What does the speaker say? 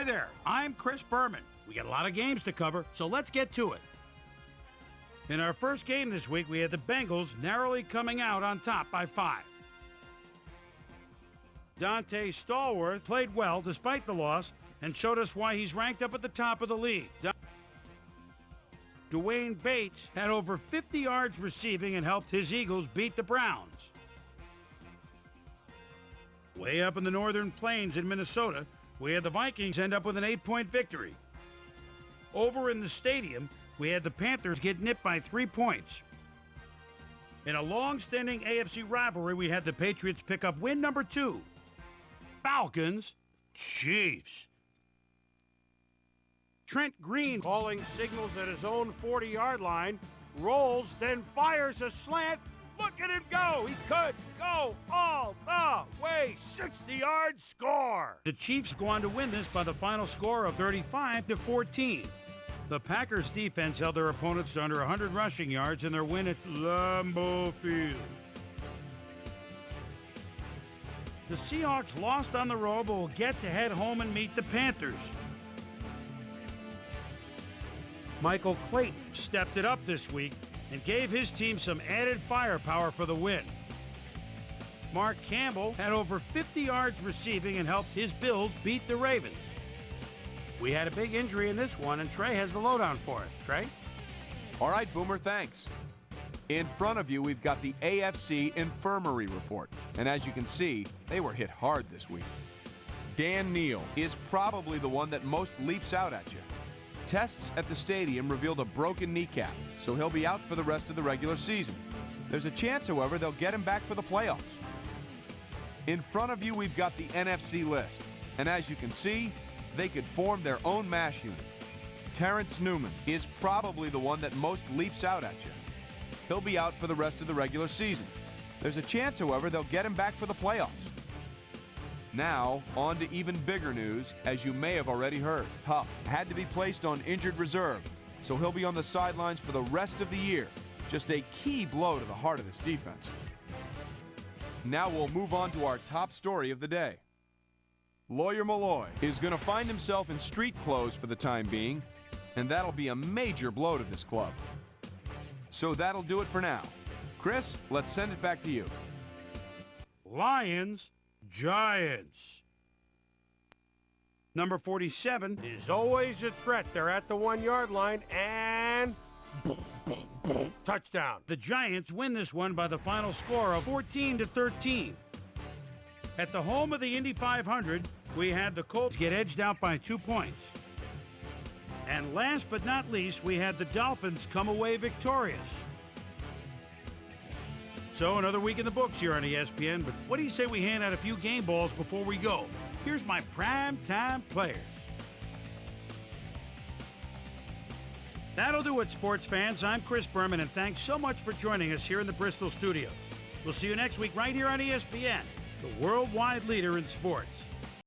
Hi there, I'm Chris Berman. We got a lot of games to cover, so let's get to it. In our first game this week, we had the Bengals narrowly coming out on top by 5. Dante Stallworth played well despite the loss and showed us why he's ranked up at the top of the league. Dwayne Bates had over 50 yards receiving and helped his Eagles beat the Browns. Way up in the northern plains in Minnesota, we had the Vikings end up with an 8-point victory. Over in the stadium, we had the Panthers get nipped by 3 points. In a long-standing AFC rivalry, we had the Patriots pick up win number 2. Falcons, Chiefs. Trent Green calling signals at his own 40-yard line, rolls, then fires a slant. Look at him go! He could go all the way. 60-yard score! The Chiefs go on to win this by the final score of 35-14. The Packers defense held their opponents to under 100 rushing yards in their win at Lambeau Field. The Seahawks lost on the road but will get to head home and meet the Panthers. Michael Clayton stepped it up this week and gave his team some added firepower for the win. Mark Campbell had over 50 yards receiving and helped his Bills beat the Ravens. We had a big injury in this one, and Trey has the lowdown for us. Trey? All right, Boomer, thanks. In front of you, we've got the AFC Infirmary Report. And as you can see, they were hit hard this week. Dan Neal is probably the one that most leaps out at you. Tests at the stadium revealed a broken kneecap, so he'll be out for the rest of the regular season. There's a chance, however, they'll get him back for the playoffs. In front of you, we've got the NFC list. And as you can see, they could form their own MASH unit. Terrence Newman is probably the one that most leaps out at you. He'll be out for the rest of the regular season. There's a chance, however, they'll get him back for the playoffs. Now, on to even bigger news, as you may have already heard. Huff had to be placed on injured reserve, so he'll be on the sidelines for the rest of the year. Just a key blow to the heart of this defense. Now we'll move on to our top story of the day. Lawyer Malloy is going to find himself in street clothes for the time being, and that'll be a major blow to this club. So that'll do it for now. Chris, let's send it back to you. Lions, Giants. Number 47 is always a threat. They're at the 1-yard line and touchdown. The Giants win this one by the final score of 14-13. At the home of the Indy 500, we had the Colts get edged out by 2 points. And last but not least, we had the Dolphins come away victorious. So another week in the books here on ESPN, but what do you say we hand out a few game balls before we go? Here's my primetime players. That'll do it, sports fans. I'm Chris Berman, and thanks so much for joining us here in the Bristol studios. We'll see you next week right here on ESPN, the worldwide leader in sports.